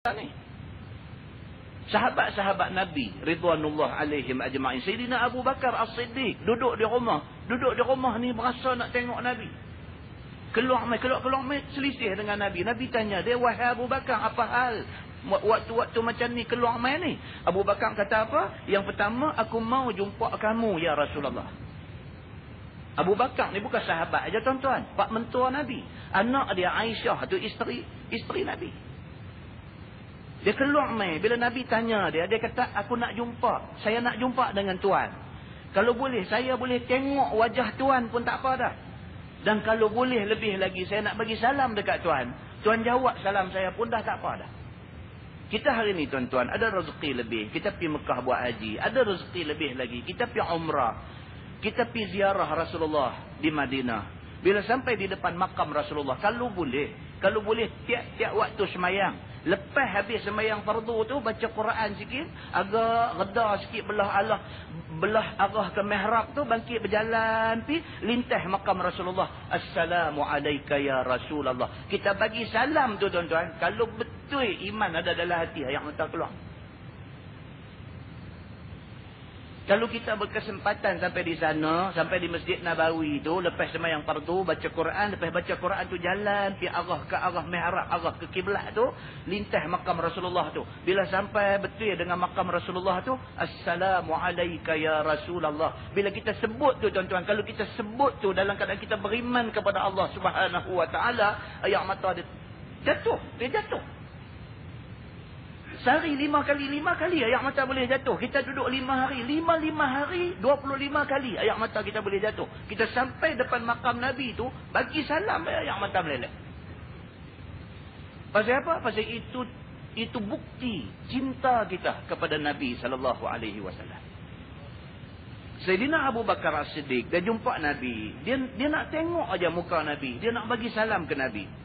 ni. Sahabat-sahabat Nabi ridwanullah alaihim ajma'in. Sayyidina Abu Bakar As-Siddiq duduk di rumah ni berasa nak tengok Nabi. Keluar mai selisih dengan Nabi. Nabi tanya dia, wahai Abu Bakar, apa hal waktu-waktu macam ni keluar mai ni? Abu Bakar kata apa? Yang pertama, aku mau jumpa kamu ya Rasulullah. Abu Bakar ni bukan sahabat aja tuan-tuan, pak mentua Nabi. Anak dia Aisyah tu isteri Nabi. Dia keluar mai, bila Nabi tanya dia kata, aku nak jumpa, saya nak jumpa dengan tuan. Kalau boleh, saya boleh tengok wajah tuan pun tak apa dah. Dan kalau boleh lebih lagi, saya nak bagi salam dekat tuan. Tuan jawab salam saya pun dah tak apa dah. Kita hari ni tuan-tuan, ada rezeki lebih. Kita pergi Mekah buat haji. Ada rezeki lebih lagi. Kita pergi umrah. Kita pergi ziarah Rasulullah di Madinah. Bila sampai di depan makam Rasulullah, kalau boleh tiap-tiap waktu semayang, lepas habis semayang fardu tu, baca Quran sikit, agak reda sikit belah arah ke mihrab tu, bangkit berjalan pi lintas makam Rasulullah. Assalamu alayka ya Rasulullah. Kita bagi salam tu tuan-tuan, kalau betul iman ada dalam hati, ayat mata keluar. Kalau kita berkesempatan sampai di sana, sampai di Masjid Nabawi tu, lepas semayang fardu, baca Quran, lepas baca Quran tu jalan pi arah ke arah mihrab, arah ke kiblat tu, lintas makam Rasulullah tu. Bila sampai betul dengan makam Rasulullah tu, Assalamu alayka ya Rasulullah. Bila kita sebut tu tuan-tuan, kalau kita sebut tu dalam keadaan kita beriman kepada Allah Subhanahu wa taala, ayat mata dia jatuh. Sehari 5 kali air mata boleh jatuh. Kita duduk 5 hari. 5 hari, 25 kali air mata kita boleh jatuh. Kita sampai depan makam Nabi tu, bagi salam, air mata meleleh. Pasal apa? Pasal itu bukti cinta kita kepada Nabi SAW. Sayyidina Abu Bakar As-Siddiq, dia jumpa Nabi. Dia nak tengok aja muka Nabi. Dia nak bagi salam ke Nabi.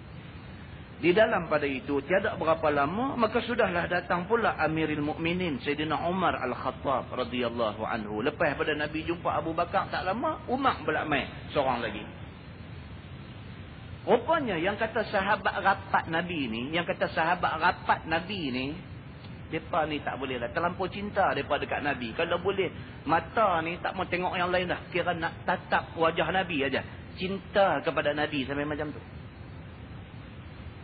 Di dalam pada itu, tiada berapa lama, maka sudahlah datang pula Amirul Mukminin Sayyidina Umar Al-Khattab radhiyallahu anhu. Lepas pada Nabi jumpa Abu Bakar tak lama, Umar pula mai seorang lagi. Rupanya yang kata sahabat rapat Nabi ni, depa ni tak boleh dah, terlampau cinta depa dekat Nabi. Kalau boleh, mata ni tak mau tengok yang lain dah, kira nak tatap wajah Nabi aja. Cinta kepada Nabi sampai macam tu.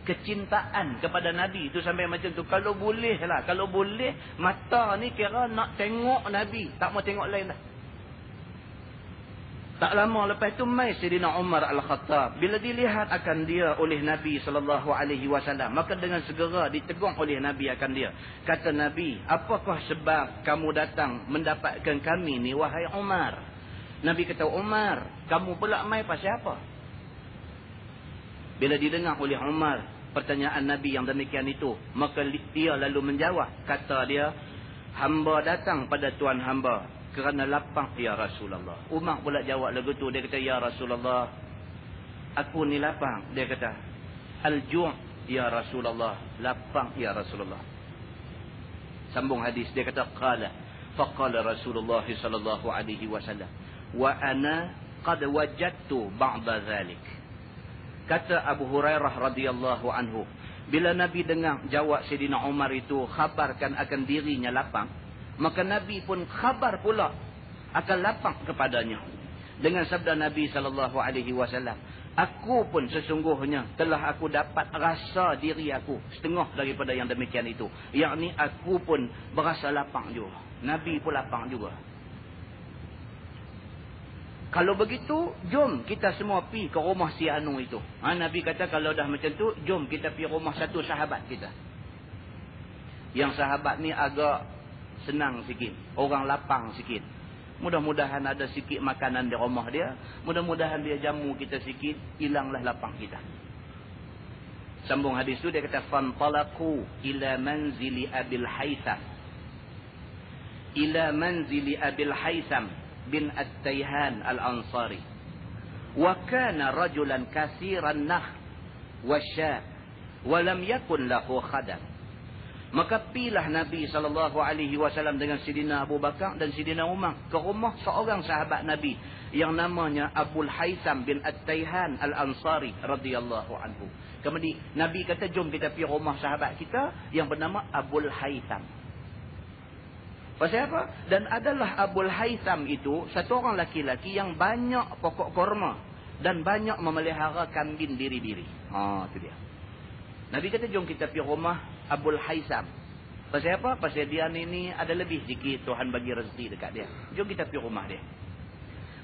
Kecintaan kepada Nabi tu sampai macam tu. Kalau boleh, mata ni kira nak tengok Nabi, tak mau tengok lain dah. Tak lama lepas tu mai Sayyidina Umar Al-Khattab. Bila dilihat akan dia oleh Nabi SAW, maka dengan segera ditegur oleh Nabi akan dia. Kata Nabi, apakah sebab kamu datang mendapatkan kami ni wahai Umar? Nabi kata, Umar, kamu pula mai pasal apa? Bila didengar oleh Umar pertanyaan Nabi yang demikian itu, maka dia lalu menjawab. Kata dia, hamba datang pada tuan hamba kerana lapang ya Rasulullah. Umar pula jawab lagu tu. Dia kata, ya Rasulullah, aku ni lapang. Dia kata, al-ju' ya Rasulullah, lapang ya Rasulullah. Sambung hadis, dia kata, faqala Rasulullah sallallahu alaihi wasallam, wa ana qad wajadtu ba'da dhalik. Kata Abu Hurairah radhiyallahu anhu, bila Nabi dengar jawab Sayyidina Umar itu, khabarkan akan dirinya lapang, maka Nabi pun khabar pula akan lapang kepadanya. Dengan sabda Nabi SAW, aku pun sesungguhnya telah aku dapat rasa diri aku setengah daripada yang demikian itu. Yakni aku pun berasa lapang juga. Nabi pun lapang juga. Kalau begitu, jom kita semua pergi ke rumah si Anu itu. Nabi kata kalau dah macam tu, jom kita pergi rumah satu sahabat kita. Yang sahabat ni agak senang sikit. Orang lapang sikit. Mudah-mudahan ada sikit makanan di rumah dia. Mudah-mudahan dia jamu kita sikit. Hilanglah lapang kita. Sambung hadis tu dia kata, fantalaqu ila manzili Abil Haytham. Ila manzili Abil Haytham bin At-Tayhan Al-Ansari. Wa kana rajulan katsiran nakh wa sya' wa lam yakun lahu khadam. Maka pilah Nabi SAW dengan Sidina Abu Bakar dan Sidina Umar ke rumah seorang sahabat Nabi yang namanya Abul Haytham bin At-Tayhan Al-Ansari radhiyallahu anhu. Kemudian Nabi kata, jom kita pergi rumah sahabat kita yang bernama Abul Haytham. Pasal apa? Dan adalah Abul Haytham itu satu orang laki-laki yang banyak pokok korma dan banyak memelihara kambing biri-biri. Itu dia. Nabi kata, jom kita pergi rumah Abul Haytham. Pasal apa? Pasal dia ni ada lebih sikit, Tuhan bagi rezeki dekat dia. Jom kita pergi rumah dia.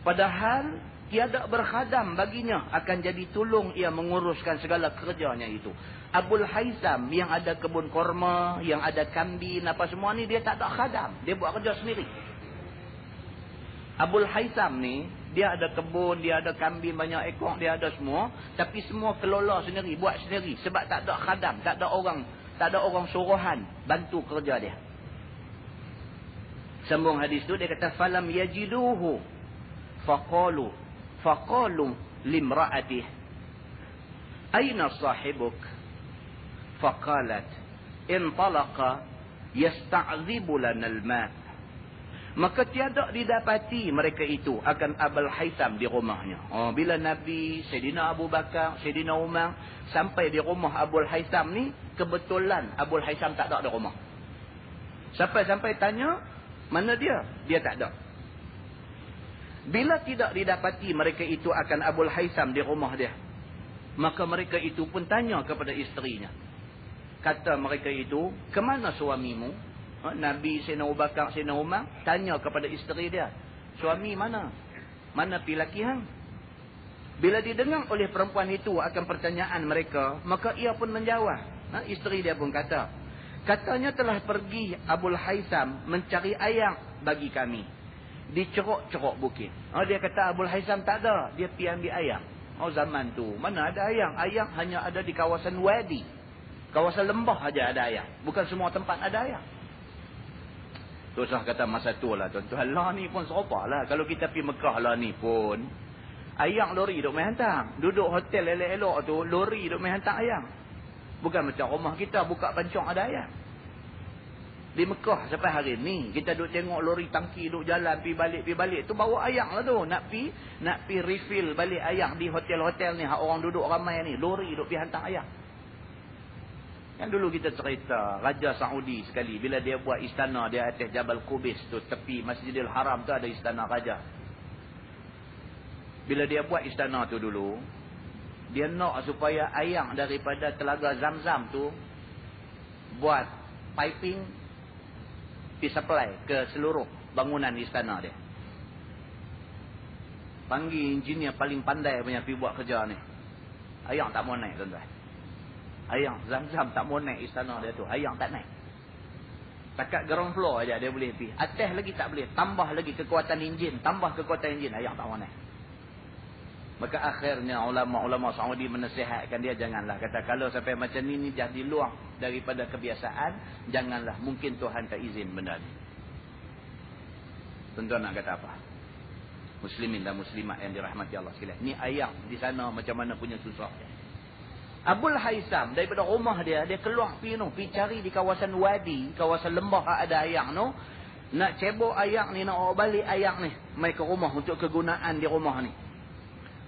Padahal tiada berkhadam baginya akan jadi tolong ia menguruskan segala kerjanya itu. Abul Haytham yang ada kebun korma, yang ada kambing apa semua ni, dia tak ada khadam. Dia buat kerja sendiri. Abul Haytham ni, dia ada kebun, dia ada kambing banyak ekor, dia ada semua. Tapi semua kelola sendiri, buat sendiri. Sebab tak ada khadam, tak ada orang suruhan bantu kerja dia. Sambung hadis tu, dia kata, falam yajiduhu faqalu limra'atih aina sahibuk faqalat intalaqa yasta'zibu lana al-ma'. Maka tiada didapati mereka itu akan Abul Haytham di rumahnya. Bila Nabi, Sayyidina Abu Bakar, Sayyidina Umar sampai di rumah Abul Haytham ni, kebetulan Abul Haytham tak ada di rumah. Sampai tanya, mana dia? Dia tak ada. Bila tidak didapati mereka itu akan Abul Haytham di rumah dia, maka mereka itu pun tanya kepada isterinya. Kata mereka itu, ke mana suamimu? Nabi, Sayyidina Abu Bakar, Sayyidina Umar tanya kepada isteri dia, suami mana? Mana pi laki hang? Bila didengar oleh perempuan itu akan pertanyaan mereka, maka ia pun menjawab. Isteri dia pun kata, katanya telah pergi Abul Haytham mencari ayam bagi kami di ceruk-ceruk bukit. Dia kata Abul Haytham tak ada, dia pergi ambil ayam. Zaman tu mana ada ayam? Ayam hanya ada di kawasan wadi, kawasan lembah aja ada ayam. Bukan semua tempat ada ayam. Teruslah kata masa tu lah tuan-tuan, lah ni pun serupa lah. Kalau kita pergi Mekah lah ni pun, ayam lori duk main hantar. Duduk hotel elok-elok tu, lori duk main hantar ayam. Bukan macam rumah kita buka pancong ada ayam. Di Mekah sampai hari ni kita duk tengok lori tangki duk jalan pi balik tu bawa ayam lah tu. Nak pi refill balik ayam di hotel-hotel ni, hak orang duduk ramai ni, lori duk pi hantar ayam. Yang dulu kita cerita Raja Saudi sekali bila dia buat istana dia atas Jabal Qubis tu, tepi Masjidil Haram tu ada istana raja. Bila dia buat istana tu dulu, dia nak supaya ayam daripada telaga Zam-Zam tu buat piping pi supply ke seluruh bangunan istana dia. Panggil engineer paling pandai punya pi buat kerja ni. Ayam tak mau naik tuan-tuan. Ayam Zam-Zam tak mau naik istana dia tu. Ayam tak naik. Takat ground floor aja dia boleh pergi. Atas lagi tak boleh. Tambah lagi kekuatan enjin. Tambah kekuatan enjin. Ayam tak mau naik. Maka akhirnya ulama-ulama Saudi menasihatkan dia, janganlah. Kata kalau sampai macam ni jadi luar daripada kebiasaan, janganlah. Mungkin Tuhan tak izin benda ni. Tuan-tuan nak kata apa? Muslimin dan muslimat yang dirahmati Allah sekalian. Ni ayam di sana macam mana punya susah dia. Abul Haytham daripada rumah dia keluar pergi cari di kawasan wadi, kawasan lembah ada ayam tu. Nak cebok ayam ni, nak bawa balik ayam ni mai ke rumah untuk kegunaan di rumah ni.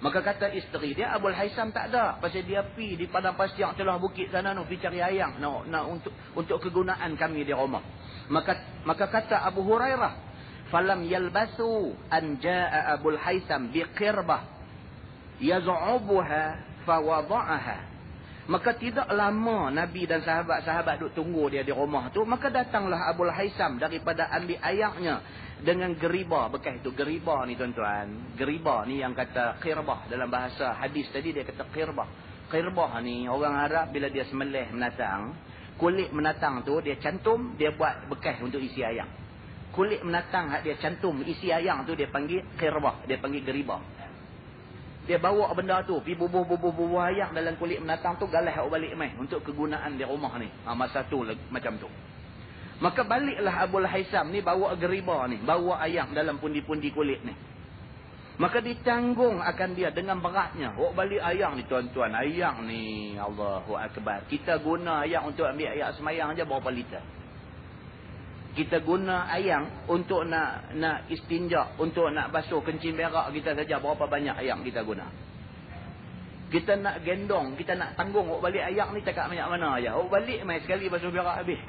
Maka kata isteri dia, Abul Haytham tak ada. Pasal dia pergi di padang pasir celah bukit sana tu, pergi cari ayam nak untuk kegunaan kami di rumah. Maka kata Abu Hurairah, falam yalbasu an jaa Abul Haytham biqirbah yaz'ubuha fawada'aha. Maka tidak lama Nabi dan sahabat-sahabat duk tunggu dia di rumah tu, maka datanglah Abul Haytham daripada ambil ayamnya dengan geriba bekas itu. Geriba ni tuan-tuan, geriba ni yang kata qirbah dalam bahasa hadis tadi, dia kata qirbah. Qirbah ni orang Arab bila dia sembelih menatang, kulit menatang tu dia cantum, dia buat bekas untuk isi ayam. Kulit menatang dia cantum isi ayam tu dia panggil qirbah, dia panggil geriba. Dia bawa benda tu, pergi bubuh ayam dalam kulit menatang tu, galah balik mai untuk kegunaan di rumah ni. Masa tu macam tu. Maka baliklah Abul Haytham ni bawa geriba ni, bawa ayam dalam pundi-pundi kulit ni. Maka ditanggung akan dia dengan beratnya. Bawa balik ayang ni tuan-tuan. Ayang ni Allahu Akbar. Kita guna ayang untuk ambil air semayang je berapa liter. Kita guna ayang untuk nak istinja, untuk nak basuh kencing berak kita saja. Berapa banyak ayang kita guna. Kita nak gendong, kita nak tanggung bawa balik ayang ni cakap banyak mana ayah. Bawa balik mai sekali basuh berak habis.